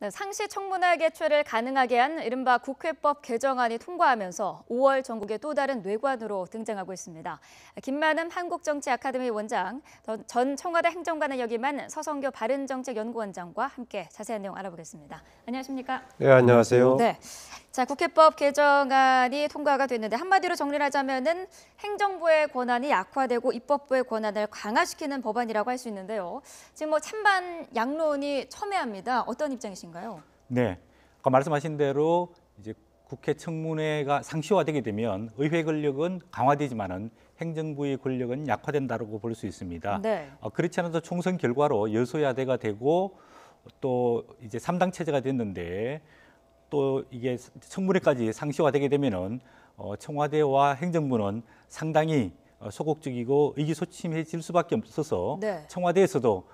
네, 상시 청문회 개최를 가능하게 한 이른바 국회법 개정안이 통과하면서 5월 전국의 또 다른 뇌관으로 등장하고 있습니다. 김만흠 한국정치아카데미 원장, 전 청와대 행정관을 역임한 서성교 바른정책연구원장과 함께 자세한 내용 알아보겠습니다. 안녕하십니까? 네, 안녕하세요. 네. 자, 국회법 개정안이 통과가 됐는데 한마디로 정리를 하자면은 행정부의 권한이 약화되고 입법부의 권한을 강화시키는 법안이라고 할 수 있는데요. 지금 찬반 양론이 첨예합니다. 어떤 입장이신가요? 네, 아까 말씀하신 대로 이제 국회 청문회가 상시화되게 되면 의회 권력은 강화되지만은 행정부의 권력은 약화된다고 볼 수 있습니다. 네. 그렇지 않아도 총선 결과로 여소야대가 되고 또 이제 3당 체제가 됐는데 또 이게 청문회까지 상시화되게 되면은 청와대와 행정부는 상당히 소극적이고 의기소침해질 수밖에 없어서 네. 청와대에서도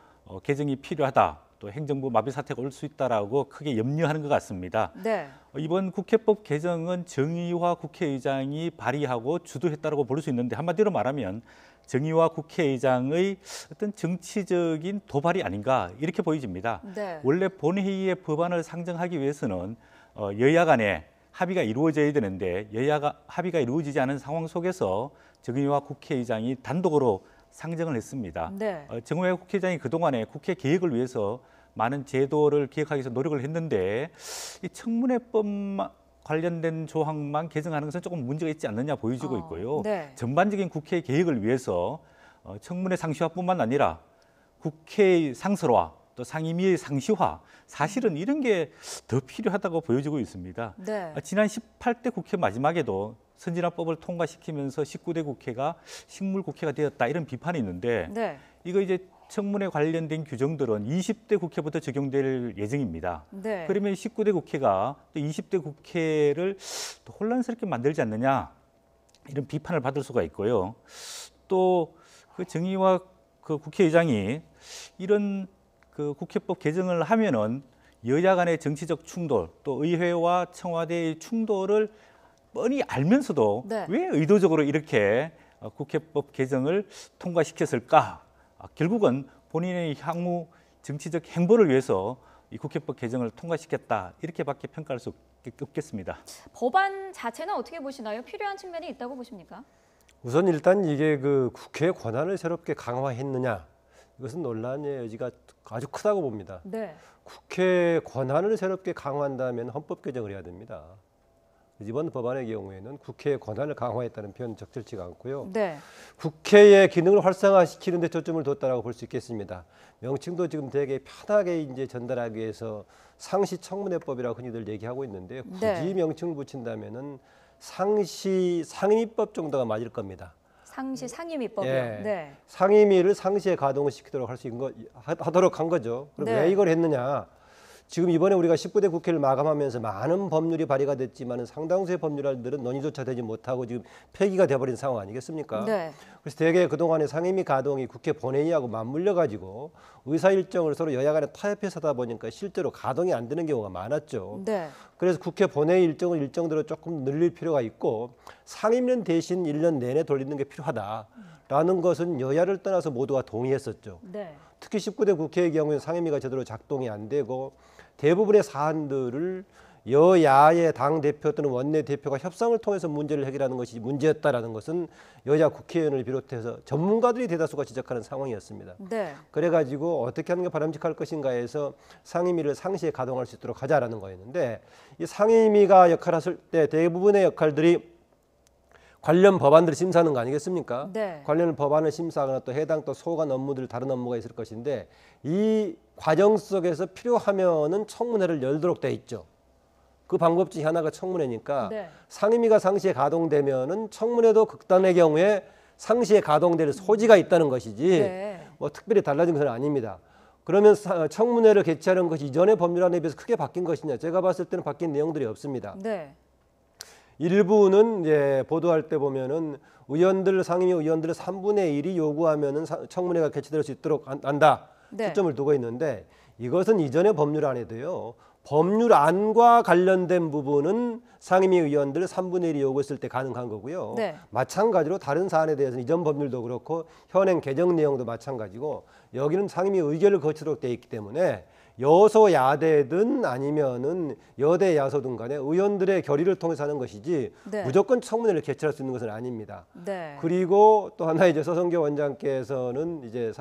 개정이 필요하다. 또 행정부 마비 사태가 올 수 있다라고 크게 염려하는 것 같습니다. 네. 이번 국회법 개정은 정의화 국회의장이 발의하고 주도했다고 볼 수 있는데 한마디로 말하면 정의화 국회의장의 어떤 정치적인 도발이 아닌가 이렇게 보여집니다. 네. 원래 본회의의 법안을 상정하기 위해서는 여야 간에 합의가 이루어져야 되는데 여야가 합의가 이루어지지 않은 상황 속에서 정의화 국회의장이 단독으로 상정을 했습니다. 네. 정의화 국회의장이 그동안에 국회 개혁을 위해서 많은 제도를 기획하기 위해서 노력을 했는데 이 청문회법 관련된 조항만 개정하는 것은 조금 문제가 있지 않느냐 보여지고 있고요. 네. 전반적인 국회 개혁을 위해서 청문회 상시화뿐만 아니라 국회의 상설화 또 상임위의 상시화 사실은 이런 게 더 필요하다고 보여지고 있습니다. 네. 지난 18대 국회 마지막에도 선진화법을 통과시키면서 19대 국회가 식물국회가 되었다 이런 비판이 있는데 네. 이거 이제 청문회 관련된 규정들은 20대 국회부터 적용될 예정입니다. 네. 그러면 19대 국회가 또 20대 국회를 또 혼란스럽게 만들지 않느냐 이런 비판을 받을 수가 있고요. 또 그 정의화 그 국회의장이 이런 그 국회법 개정을 하면은 여야 간의 정치적 충돌 또 의회와 청와대의 충돌을 뻔히 알면서도 네. 왜 의도적으로 이렇게 국회법 개정을 통과시켰을까? 결국은 본인의 향후 정치적 행보를 위해서 이 국회법 개정을 통과시켰다 이렇게밖에 평가할 수 없겠습니다. 법안 자체는 어떻게 보시나요? 필요한 측면이 있다고 보십니까? 우선 일단 이게 그 국회의 권한을 새롭게 강화했느냐 이것은 논란의 여지가 아주 크다고 봅니다. 네. 국회의 권한을 새롭게 강화한다면 헌법 개정을 해야 됩니다. 이번 법안의 경우에는 국회의 권한을 강화했다는 표현은 적절치가 않고요. 네. 국회의 기능을 활성화시키는 데 초점을 뒀다라고 볼 수 있겠습니다. 명칭도 지금 되게 편하게 이제 전달하기 위해서 상시 청문회법이라고 흔히들 얘기하고 있는데 굳이 네. 명칭을 붙인다면은 상시 상임위법 정도가 맞을 겁니다. 상시 상임위법이요. 예. 네. 상임위를 상시에 가동을 시키도록 하도록 한 거죠. 그럼 네. 왜 이걸 했느냐? 지금 이번에 우리가 19대 국회를 마감하면서 많은 법률이 발의가 됐지만 상당수의 법률들은 논의조차 되지 못하고 지금 폐기가 돼버린 상황 아니겠습니까? 네. 그래서 대개 그동안에 상임위 가동이 국회 본회의하고 맞물려 가지고 의사 일정을 서로 여야 간에 타협해서 하다 보니까 실제로 가동이 안 되는 경우가 많았죠. 네. 그래서 국회 본회의 일정을 일정대로 조금 늘릴 필요가 있고 상임위는 대신 1년 내내 돌리는 게 필요하다라는 것은 여야를 떠나서 모두가 동의했었죠. 네. 특히 19대 국회의 경우에는 상임위가 제대로 작동이 안 되고 대부분의 사안들을 여야의 당대표 또는 원내대표가 협상을 통해서 문제를 해결하는 것이 문제였다라는 것은 여야 국회의원을 비롯해서 전문가들이 대다수가 지적하는 상황이었습니다. 네. 그래가지고 어떻게 하는 게 바람직할 것인가 해서 상임위를 상시에 가동할 수 있도록 하자라는 거였는데 이 상임위가 역할을 했을 때 대부분의 역할들이 관련 법안들을 심사하는 거 아니겠습니까? 네. 관련 법안을 심사하거나 또 해당 또 소관 업무들 다른 업무가 있을 것인데 이 과정 속에서 필요하면은 청문회를 열도록 돼 있죠. 그 방법 중에 하나가 청문회니까 네. 상임위가 상시에 가동되면은 청문회도 극단의 경우에 상시에 가동될 소지가 있다는 것이지 네. 뭐 특별히 달라진 것은 아닙니다. 그러면 청문회를 개최하는 것이 이전의 법률안에 비해서 크게 바뀐 것이냐? 제가 봤을 때는 바뀐 내용들이 없습니다. 네. 일부는 이제 보도할 때 보면은 상임위 의원들 3분의 1이 요구하면은 청문회가 개최될 수 있도록 한다. 네. 초점을 두고 있는데 이것은 이전의 법률안에도요. 법률안과 관련된 부분은 상임위 의원들 3분의 1이 요구했을 때 가능한 거고요. 네. 마찬가지로 다른 사안에 대해서는 이전 법률도 그렇고 현행 개정 내용도 마찬가지고 여기는 상임위 의결을 거치도록 돼 있기 때문에 여소야대든 아니면은 여대 야소든 간에 의원들의 결의를 통해서 하는 것이지 네. 무조건 청문회를 개최할 수 있는 것은 아닙니다. 네. 그리고 또 하나 이제 서성교 원장께서는 이제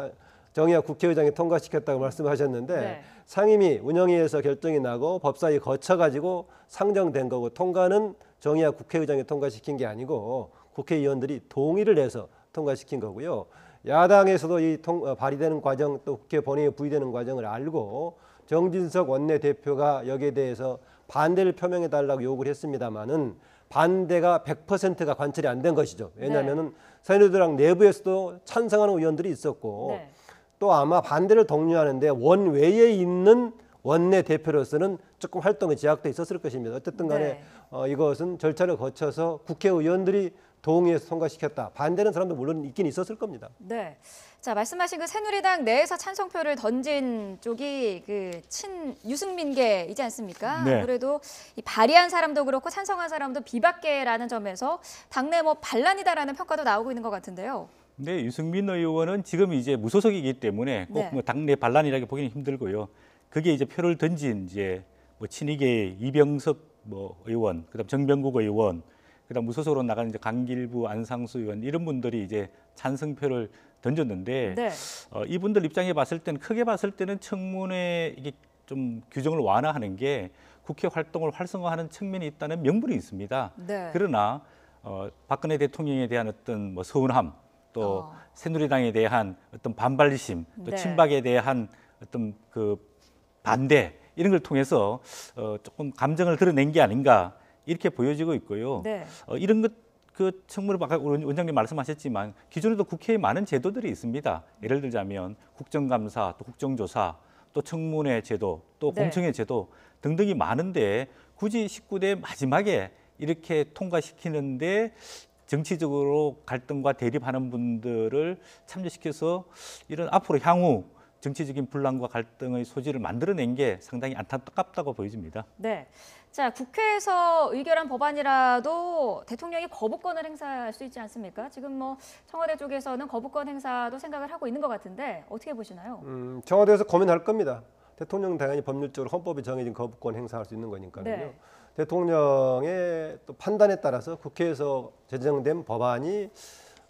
정의학 국회의장이 통과시켰다고 말씀하셨는데 네. 상임위 운영위에서 결정이 나고 법사위 거쳐가지고 상정된 거고 통과는 정의학 국회의장이 통과시킨 게 아니고 국회의원들이 동의를 해서 통과시킨 거고요. 야당에서도 이 발의되는 과정 또 국회 본회의에 부의되는 과정을 알고 정진석 원내대표가 여기에 대해서 반대를 표명해 달라고 요구를 했습니다마는 반대가 100%가 관철이 안 된 것이죠. 왜냐하면은 새누리당 내부에서도 찬성하는 의원들이 있었고 네. 또 아마 반대를 독려하는데 원외에 있는 원내대표로서는 조금 활동에 제약도 있었을 것입니다. 어쨌든 간에 네. 이것은 절차를 거쳐서 국회의원들이 동의해서 통과시켰다. 반대는 사람도 물론 있긴 있었을 겁니다. 네. 자, 말씀하신 그 새누리당 내에서 찬성표를 던진 쪽이 그 유승민계이지 않습니까? 네. 아무래도 이 발의한 사람도 그렇고 찬성한 사람도 비박계라는 점에서 당내 뭐 반란이다라는 평가도 나오고 있는 것 같은데요. 네, 유승민 의원은 지금 이제 무소속이기 때문에 꼭 네. 뭐 당내 반란이라고 보기는 힘들고요. 그게 이제 표를 던진 이제 뭐 친이계 이병석 뭐 의원, 그다음 정병국 의원, 그다음 무소속으로 나간 이제 강길부, 안상수 의원 이런 분들이 이제 찬성표를 던졌는데 네. 이분들 입장에 봤을 때는 크게 봤을 때는 청문회 이게 좀 규정을 완화하는 게 국회 활동을 활성화하는 측면이 있다는 명분이 있습니다. 네. 그러나 박근혜 대통령에 대한 어떤 뭐 서운함 또 새누리당에 대한 어떤 반발심 또 네. 친박에 대한 어떤 그 반대 이런 걸 통해서 조금 감정을 드러낸 게 아닌가 이렇게 보여지고 있고요. 네. 이런 것 그 청문회 아까 원장님 말씀하셨지만 기존에도 국회에 많은 제도들이 있습니다. 예를 들자면 국정감사, 또 국정조사, 또 청문회 제도, 또 네. 공청회 제도 등등이 많은데 굳이 19대 마지막에 이렇게 통과시키는데 정치적으로 갈등과 대립하는 분들을 참여시켜서 이런 앞으로 향후 정치적인 분란과 갈등의 소지를 만들어낸 게 상당히 안타깝다고 보여집니다. 네. 자, 국회에서 의결한 법안이라도 대통령이 거부권을 행사할 수 있지 않습니까? 지금 뭐 청와대 쪽에서는 거부권 행사도 생각을 하고 있는 것 같은데 어떻게 보시나요? 청와대에서 고민할 겁니다. 대통령은 당연히 법률적으로 헌법이 정해진 거부권 행사할 수 있는 거니까요. 네. 대통령의 또 판단에 따라서 국회에서 제정된 법안이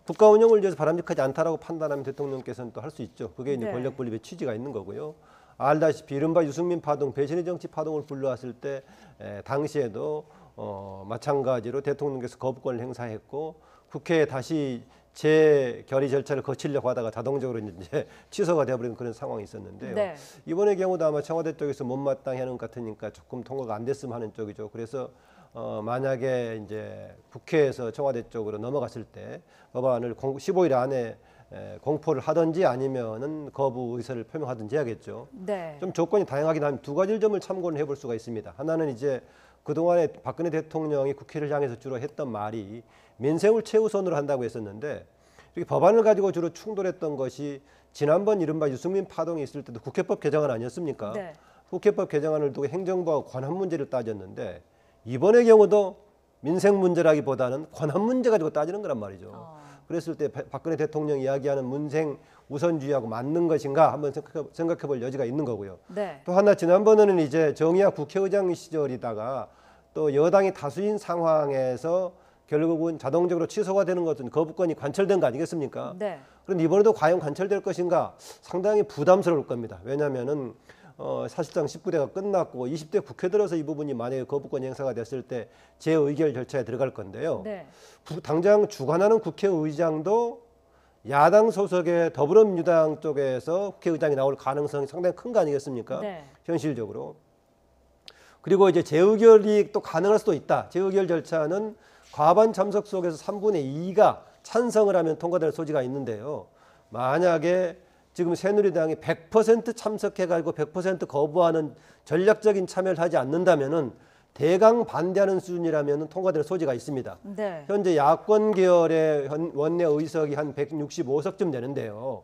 국가 운영을 위해서 바람직하지 않다라고 판단하면 대통령께서는 또 할 수 있죠. 그게 이제 네. 권력 분립의 취지가 있는 거고요. 알다시피 이른바 유승민 파동, 배신의 정치 파동을 불러왔을 때 당시에도 마찬가지로 대통령께서 거부권을 행사했고 국회에 다시 재결의 절차를 거치려고 하다가 자동적으로 이제 취소가 되어버리는 그런 상황이 있었는데요. 네. 이번의 경우도 아마 청와대 쪽에서 못마땅히 하는 것 같으니까 조금 통과가 안 됐으면 하는 쪽이죠. 그래서 만약에 이제 국회에서 청와대 쪽으로 넘어갔을 때 법안을 15일 안에 공포를 하든지 아니면은 거부 의사를 표명하든지 해야겠죠. 네. 좀 조건이 다양하긴 하면 두 가지 점을 참고를 해볼 수가 있습니다. 하나는 이제 그동안에 박근혜 대통령이 국회를 향해서 주로 했던 말이 민생을 최우선으로 한다고 했었는데 이렇게 법안을 가지고 주로 충돌했던 것이 지난번 이른바 유승민 파동이 있을 때도 국회법 개정안 아니었습니까? 네. 국회법 개정안을 두고 행정부와 권한 문제를 따졌는데 이번의 경우도 민생 문제라기보다는 권한 문제 가지고 따지는 거란 말이죠. 그랬을 때 박근혜 대통령이 이야기하는 민생 우선주의하고 맞는 것인가 한번 생각해 볼 여지가 있는 거고요. 네. 또 하나 지난번에는 이제 정의학 국회의장 시절이다가 또 여당이 다수인 상황에서 결국은 자동적으로 취소가 되는 것은 거부권이 관철된 거 아니겠습니까? 네. 그런데 이번에도 과연 관철될 것인가 상당히 부담스러울 겁니다. 왜냐하면은 사실상 19대가 끝났고 20대 국회 들어서 이 부분이 만약에 거부권 행사가 됐을 때 재의결 절차에 들어갈 건데요. 네. 당장 주관하는 국회의장도 야당 소속의 더불어민주당 쪽에서 국회의장이 나올 가능성이 상당히 큰 거 아니겠습니까? 네. 현실적으로. 그리고 이제 재의결이 또 가능할 수도 있다. 재의결 절차는 과반 참석 속에서 3분의 2가 찬성을 하면 통과될 소지가 있는데요. 만약에 지금 새누리당이 100% 참석해가지고 100% 거부하는 전략적인 참여를 하지 않는다면은 대강 반대하는 수준이라면 통과될 소지가 있습니다. 네. 현재 야권 계열의 원내 의석이 한 165석쯤 되는데요.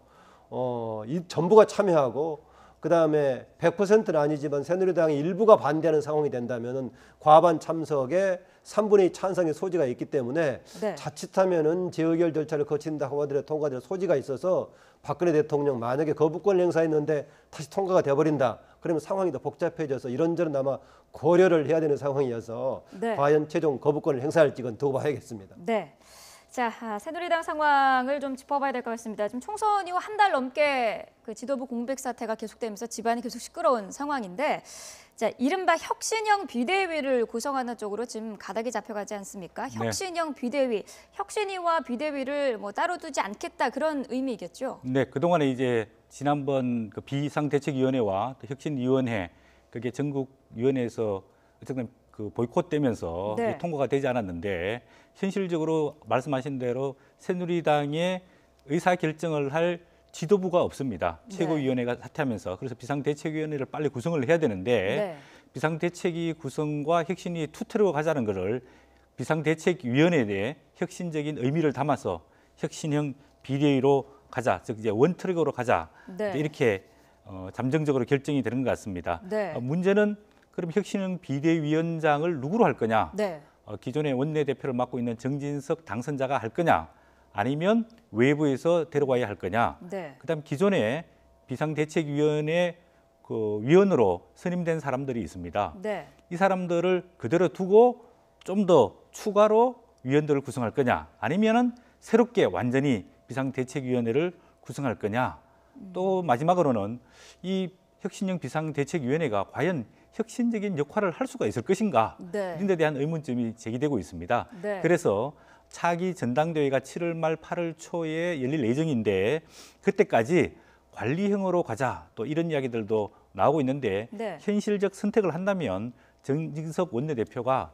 이 전부가 참여하고 그 다음에 100%는 아니지만 새누리당의 일부가 반대하는 상황이 된다면은 과반 참석에 3분의 2 찬성의 소지가 있기 때문에 네. 자칫하면은 재의결 절차를 거친다고 하더라도 통과될 소지가 있어서 박근혜 대통령 만약에 거부권을 행사했는데 다시 통과가 돼버린다. 그러면 상황이 더 복잡해져서 이런저런 아마 고려를 해야 되는 상황이어서 네. 과연 최종 거부권을 행사할지는 두고 봐야겠습니다. 네. 자, 새누리당 상황을 좀 짚어봐야 될 것 같습니다. 지금 총선 이후 한 달 넘게 그 지도부 공백 사태가 계속되면서 집안이 계속 시끄러운 상황인데, 자, 이른바 혁신형 비대위를 구성하는 쪽으로 지금 가닥이 잡혀가지 않습니까? 혁신형 비대위, 혁신위와 비대위를 뭐 따로 두지 않겠다 그런 의미겠죠? 네, 그동안에 이제 지난번 그 비상대책위원회와 또 혁신위원회 그게 전국위원회에서 어쨌든 그 보이콧되면서 네. 통과가 되지 않았는데 현실적으로 말씀하신 대로 새누리당의 의사 결정을 할 지도부가 없습니다. 네. 최고위원회가 사퇴하면서 그래서 비상대책위원회를 빨리 구성을 해야 되는데 네. 비상대책위 구성과 혁신이 투트로 가자는 것을 비상대책위원회에 혁신적인 의미를 담아서 혁신형 비대위로 가자, 즉 이제 원트랙으로 가자 네. 이렇게 잠정적으로 결정이 되는 것 같습니다. 네. 문제는 그럼 혁신형 비대위원장을 누구로 할 거냐? 네. 기존의 원내대표를 맡고 있는 정진석 당선자가 할 거냐? 아니면 외부에서 데려와야 할 거냐? 네. 그다음 기존에 비상대책위원회 그 위원으로 선임된 사람들이 있습니다. 네. 이 사람들을 그대로 두고 좀 더 추가로 위원들을 구성할 거냐? 아니면은 새롭게 완전히 비상대책위원회를 구성할 거냐? 또 마지막으로는 이 혁신형 비상대책위원회가 과연 혁신적인 역할을 할 수가 있을 것인가? 네. 이런 데 대한 의문점이 제기되고 있습니다. 네. 그래서 차기 전당대회가 7월 말 8월 초에 열릴 예정인데 그때까지 관리형으로 가자 또 이런 이야기들도 나오고 있는데 네. 현실적 선택을 한다면 정진석 원내대표가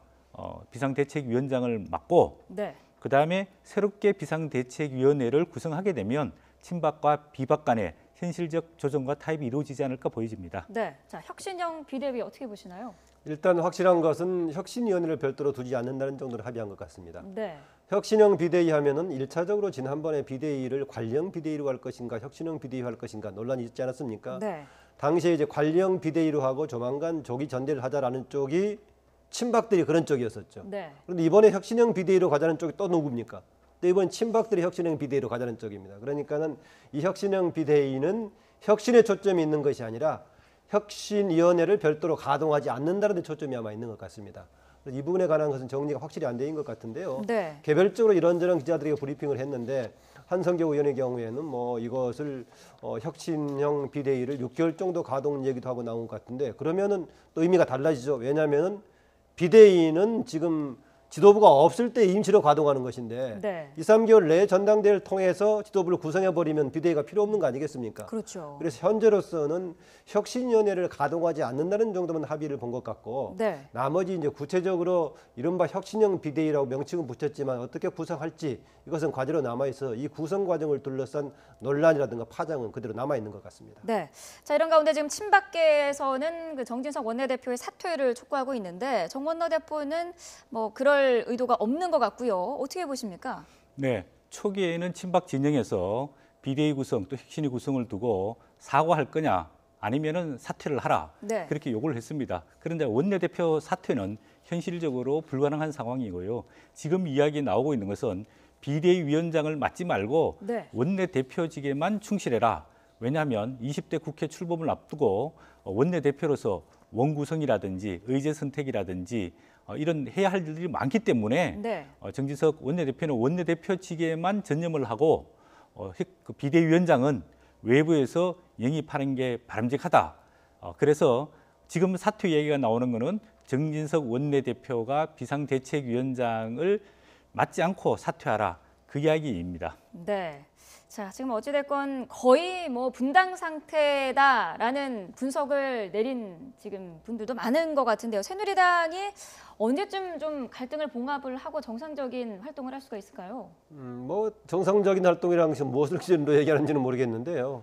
비상대책위원장을 맡고 네. 그다음에 새롭게 비상대책위원회를 구성하게 되면 친박과 비박 간의 현실적 조정과 타협이 이루어지지 않을까 보여집니다. 네. 자, 혁신형 비대위 어떻게 보시나요? 일단 확실한 것은 혁신위원회를 별도로 두지 않는다는 정도로 합의한 것 같습니다. 네. 혁신형 비대위 하면은 1차적으로 지난번에 비대위를 관리형 비대위로 할 것인가 혁신형 비대위 할 것인가 논란이 있지 않았습니까? 네. 당시에 이제 관리형 비대위로 하고 조만간 조기 전대를 하자라는 쪽이 친박들이 그런 쪽이었었죠. 네. 그런데 이번에 혁신형 비대위로 가자는 쪽이 또 누굽니까? 또 이번 친박들이 혁신형 비대위로 가자는 쪽입니다. 그러니까는 이 혁신형 비대위는 혁신에 초점이 있는 것이 아니라 혁신위원회를 별도로 가동하지 않는다는 데 초점이 아마 있는 것 같습니다. 이 부분에 관한 것은 정리가 확실히 안 된 것 같은데요. 네. 개별적으로 이런저런 기자들에게 브리핑을 했는데 한성교 의원의 경우에는 뭐 이것을 혁신형 비대위를 6개월 정도 가동 얘기도 하고 나온 것 같은데 그러면은 또 의미가 달라지죠. 왜냐하면은 비대위는 지금 지도부가 없을 때 임시로 가동하는 것인데 네. 2, 3개월 내에 전당대회를 통해서 지도부를 구성해버리면 비대위가 필요 없는 거 아니겠습니까? 그렇죠. 그래서 현재로서는 혁신위원회를 가동하지 않는다는 정도만 합의를 본 것 같고 네. 나머지 이제 구체적으로 이른바 혁신형 비대위라고 명칭은 붙였지만 어떻게 구성할지 이것은 과제로 남아있어 이 구성 과정을 둘러싼 논란이라든가 파장은 그대로 남아있는 것 같습니다. 네. 자, 이런 가운데 지금 친박계에서는 그 정진석 원내대표의 사퇴를 촉구하고 있는데 정 원내대표는 뭐 그럴 의도가 없는 것 같고요. 어떻게 보십니까? 네, 초기에는 친박 진영에서 비대위 구성 또 혁신위 구성을 두고 사과할 거냐 아니면은 사퇴를 하라 네. 그렇게 요구를 했습니다. 그런데 원내대표 사퇴는 현실적으로 불가능한 상황이고요. 지금 이야기 나오고 있는 것은 비대위 위원장을 맡지 말고 네. 원내대표직에만 충실해라. 왜냐하면 20대 국회 출범을 앞두고 원내대표로서 원구성이라든지 의제 선택이라든지 이런 해야 할 일이 많기 때문에 네. 정진석 원내대표는 원내대표직에만 전념을 하고 그 비대위원장은 외부에서 영입하는 게 바람직하다. 그래서 지금 사퇴 얘기가 나오는 것은 정진석 원내대표가 비상대책위원장을 맡지 않고 사퇴하라. 그 이야기입니다. 네. 자, 지금 어찌됐건 거의 뭐 분당 상태다라는 분석을 내린 지금 분들도 많은 것 같은데요. 새누리당이 언제쯤 좀 갈등을 봉합을 하고 정상적인 활동을 할 수가 있을까요? 뭐 정상적인 활동이라는 것은 무엇을 기준으로 얘기하는지는 모르겠는데요.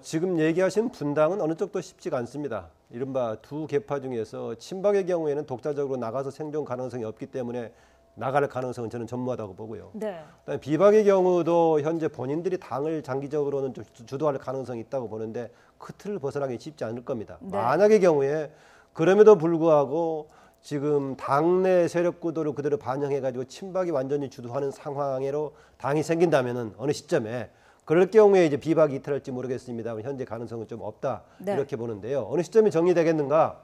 지금 얘기하신 분당은 어느 쪽도 쉽지가 않습니다. 이른바 두 계파 중에서 친박의 경우에는 독자적으로 나가서 생존 가능성이 없기 때문에 나갈 가능성은 저는 전무하다고 보고요. 네. 그다음에 비박의 경우도 현재 본인들이 당을 장기적으로는 좀 주도할 가능성이 있다고 보는데 그 틀을 벗어나기 쉽지 않을 겁니다. 네. 만약의 경우에 그럼에도 불구하고 지금 당내 세력 구도를 그대로 반영해가지고 친박이 완전히 주도하는 상황으로 당이 생긴다면은 어느 시점에 그럴 경우에 이제 비박이 이탈할지 모르겠습니다만 현재 가능성은 좀 없다 네. 이렇게 보는데요. 어느 시점에 정리되겠는가?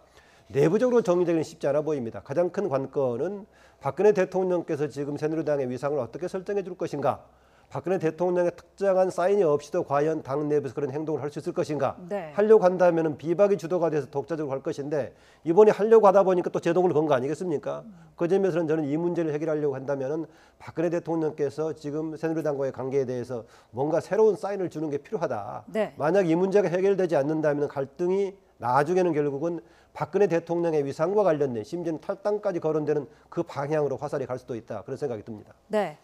내부적으로 정리되기는 쉽지 않아 보입니다. 가장 큰 관건은 박근혜 대통령께서 지금 새누리당의 위상을 어떻게 설정해 줄 것인가? 박근혜 대통령의 특정한 사인이 없이도 과연 당 내부에서 그런 행동을 할 수 있을 것인가? 네. 하려고 한다면 비박이 주도가 돼서 독자적으로 할 것인데 이번에 하려고 하다 보니까 또 제동을 건 거 아니겠습니까? 그 점에서는 저는 이 문제를 해결하려고 한다면 박근혜 대통령께서 지금 새누리당과의 관계에 대해서 뭔가 새로운 사인을 주는 게 필요하다. 네. 만약 이 문제가 해결되지 않는다면 갈등이 나중에는 결국은 박근혜 대통령의 위상과 관련된 심지어는 탈당까지 거론되는 그 방향으로 화살이 갈 수도 있다. 그런 생각이 듭니다. 네.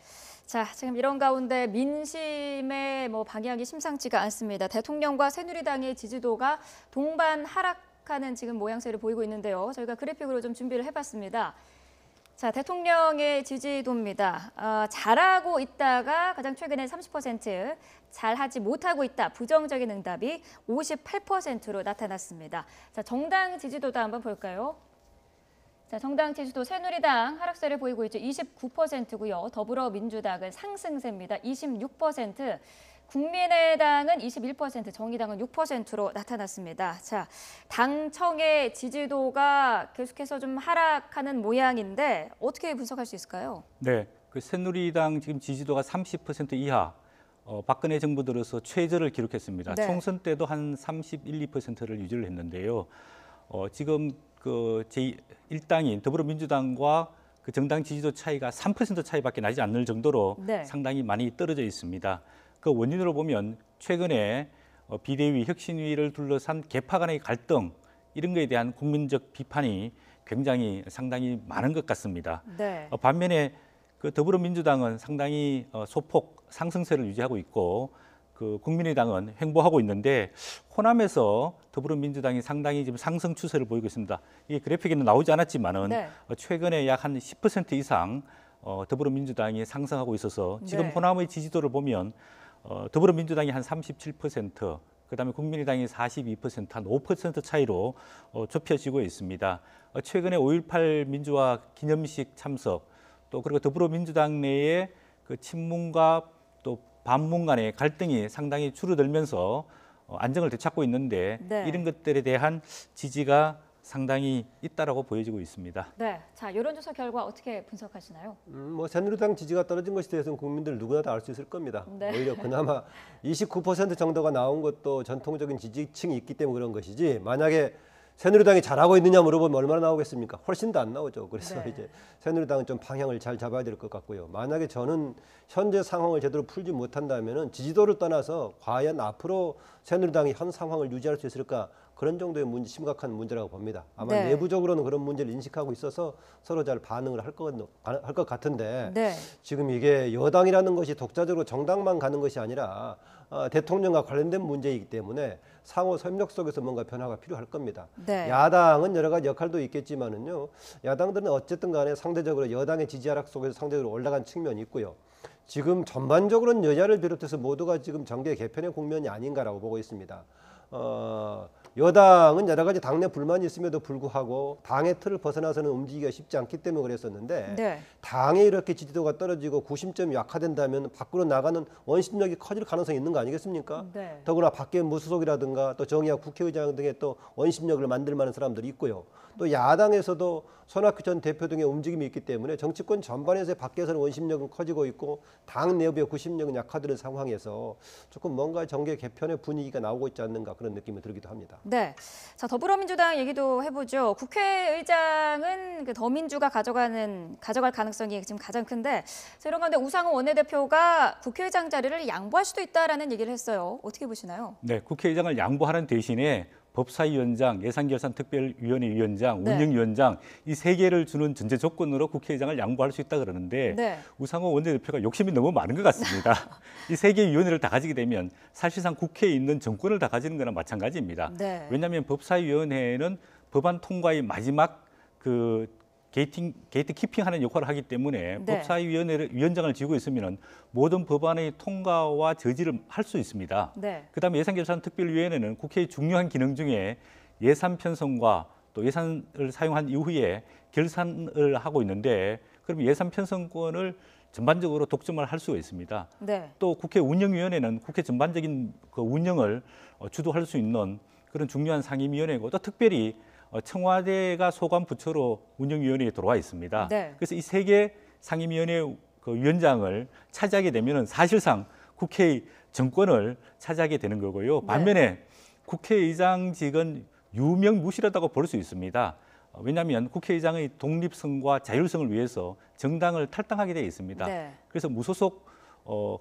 자, 지금 이런 가운데 민심의 방향이 심상치가 않습니다. 대통령과 새누리당의 지지도가 동반 하락하는 지금 모양새를 보이고 있는데요. 저희가 그래픽으로 좀 준비를 해봤습니다. 자, 대통령의 지지도입니다. 잘하고 있다가 가장 최근에 30%, 잘하지 못하고 있다, 부정적인 응답이 58%로 나타났습니다. 자, 정당 지지도도 한번 볼까요? 자, 정당 지지도 새누리당 하락세를 보이고 있죠. 29%고요. 더불어민주당은 상승세입니다. 26%. 국민의당은 21%, 정의당은 6%로 나타났습니다. 자, 당청의 지지도가 계속해서 좀 하락하는 모양인데 어떻게 분석할 수 있을까요? 네, 그 새누리당 지금 지지도가 30% 이하. 박근혜 정부 들어서 최저를 기록했습니다. 네. 총선 때도 한 31, 2%를 유지를 했는데요. 지금 그 제1당인 더불어민주당과 그 정당 지지도 차이가 3% 차이밖에 나지 않을 정도로 네. 상당히 많이 떨어져 있습니다. 그 원인으로 보면 최근에 비대위, 혁신위를 둘러싼 계파 간의 갈등 이런 것에 대한 국민적 비판이 굉장히 상당히 많은 것 같습니다. 네. 반면에 그 더불어민주당은 상당히 소폭 상승세를 유지하고 있고 그 국민의당은 횡보하고 있는데 호남에서 더불어민주당이 상당히 지금 상승 추세를 보이고 있습니다. 이 그래픽에는 나오지 않았지만은 네. 최근에 약 한 10% 이상 더불어민주당이 상승하고 있어서 지금 네. 호남의 지지도를 보면 더불어민주당이 한 37%, 그다음에 국민의당이 42%, 한 5% 차이로 좁혀지고 있습니다. 최근에 5.18 민주화 기념식 참석, 또 그리고 더불어민주당 내에 그 친문과 또 반문 간의 갈등이 상당히 줄어들면서 안정을 되찾고 있는데 네. 이런 것들에 대한 지지가 상당히 있다라고 보여지고 있습니다. 네. 자, 여론조사 결과 어떻게 분석하시나요? 새누리당 지지가 떨어진 것에 대해서는 국민들 누구나 다 알 수 있을 겁니다. 네. 오히려 그나마 29% 정도가 나온 것도 전통적인 지지층이 있기 때문에 그런 것이지 만약에 새누리당이 잘하고 있느냐 물어보면 얼마나 나오겠습니까? 훨씬 더 안 나오죠. 그래서 네. 이제 새누리당은 좀 방향을 잘 잡아야 될 것 같고요. 만약에 저는 현재 상황을 제대로 풀지 못한다면은 지지도를 떠나서 과연 앞으로 새누리당이 현 상황을 유지할 수 있을까? 그런 정도의 심각한 문제라고 봅니다. 아마 네. 내부적으로는 그런 문제를 인식하고 있어서 서로 잘 반응을 할 것 같은데 네. 지금 이게 여당이라는 것이 독자적으로 정당만 가는 것이 아니라 대통령과 관련된 문제이기 때문에 상호 협력 속에서 뭔가 변화가 필요할 겁니다. 네. 야당은 여러 가지 역할도 있겠지만은요. 야당들은 어쨌든 간에 상대적으로 여당의 지지 하락 속에서 상대적으로 올라간 측면이 있고요. 지금 전반적으로는 여야를 비롯해서 모두가 지금 정계 개편의 국면이 아닌가라고 보고 있습니다. 여당은 여러 가지 당내 불만이 있음에도 불구하고 당의 틀을 벗어나서는 움직이기가 쉽지 않기 때문에 그랬었는데 네. 당에 이렇게 지지도가 떨어지고 구심점이 약화된다면 밖으로 나가는 원심력이 커질 가능성이 있는 거 아니겠습니까? 네. 더구나 밖에 무소속이라든가 또 정의와 국회의장 등의 또 원심력을 만들 만한 사람들이 있고요. 또 야당에서도 손학규 전 대표 등의 움직임이 있기 때문에 정치권 전반에서 밖에서는 원심력은 커지고 있고 당 내부의 구심력은 약화되는 상황에서 조금 뭔가 정계 개편의 분위기가 나오고 있지 않는가 그런 느낌이 들기도 합니다. 네. 자, 더불어민주당 얘기도 해보죠. 국회의장은 그 더민주가 가져갈 가능성이 지금 가장 큰데, 이런 가운데 우상호 원내대표가 국회의장 자리를 양보할 수도 있다라는 얘기를 했어요. 어떻게 보시나요? 네, 국회의장을 양보하는 대신에 법사위원장, 예산결산특별위원회 위원장, 네. 운영위원장 이 세 개를 주는 전제 조건으로 국회의장을 양보할 수 있다 그러는데 네. 우상호 원내대표가 욕심이 너무 많은 것 같습니다. 이 세 개의 위원회를 다 가지게 되면 사실상 국회에 있는 정권을 다 가지는 거나 마찬가지입니다. 네. 왜냐하면 법사위원회는 법안 통과의 마지막 그 게이트 키핑하는 역할을 하기 때문에 네. 법사위원장을 지고 있으면 모든 법안의 통과와 저지를 할 수 있습니다. 네. 그다음에 예산결산특별위원회는 국회의 중요한 기능 중에 예산 편성과 또 예산을 사용한 이후에 결산을 하고 있는데 그럼 예산 편성권을 전반적으로 독점을 할 수가 있습니다. 네. 또 국회 운영위원회는 국회 전반적인 그 운영을 주도할 수 있는 그런 중요한 상임위원회고 또 특별히 청와대가 소관 부처로 운영위원회에 들어와 있습니다. 네. 그래서 이 세 개 상임위원회 그 위원장을 차지하게 되면은 사실상 국회의 정권을 차지하게 되는 거고요. 반면에 국회의장직은 유명무실하다고 볼 수 있습니다. 왜냐하면 국회의장의 독립성과 자율성을 위해서 정당을 탈당하게 되어 있습니다. 네. 그래서 무소속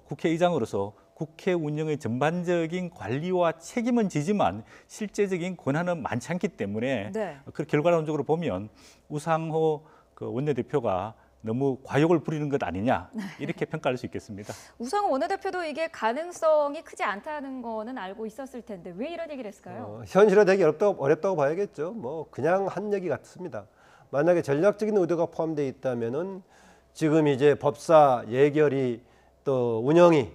국회의장으로서 국회 운영의 전반적인 관리와 책임은 지지만 실제적인 권한은 많지 않기 때문에 네. 그 결과론적으로 보면 우상호 그 원내대표가 너무 과욕을 부리는 것 아니냐 이렇게 평가할 수 있겠습니다. 우상호 원내대표도 이게 가능성이 크지 않다는 거는 알고 있었을 텐데 왜 이런 얘기를 했을까요? 현실화되기 어렵다고 봐야겠죠. 뭐 그냥 한 얘기 같습니다. 만약에 전략적인 의도가 포함되어 있다면은 지금 이제 법사 예결위 또 운영이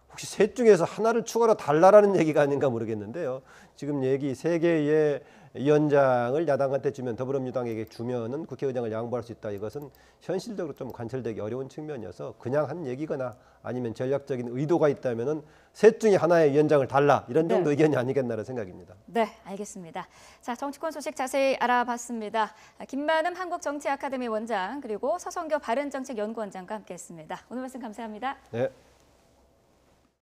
혹시 셋 중에서 하나를 추가로 달라라는 얘기가 아닌가 모르겠는데요. 지금 얘기 세 개의 위원장을 야당한테 주면 더불어민주당에게 주면은 국회의장을 양보할 수 있다. 이것은 현실적으로 좀 관철되기 어려운 측면이어서 그냥 한 얘기거나 아니면 전략적인 의도가 있다면은 셋 중에 하나의 위원장을 달라 이런 정도 의견이 아니겠나라는 생각입니다. 네, 알겠습니다. 자, 정치권 소식 자세히 알아봤습니다. 김만음 한국정치아카데미 원장 그리고 서성교 바른정책연구원장과 함께했습니다. 오늘 말씀 감사합니다. 네.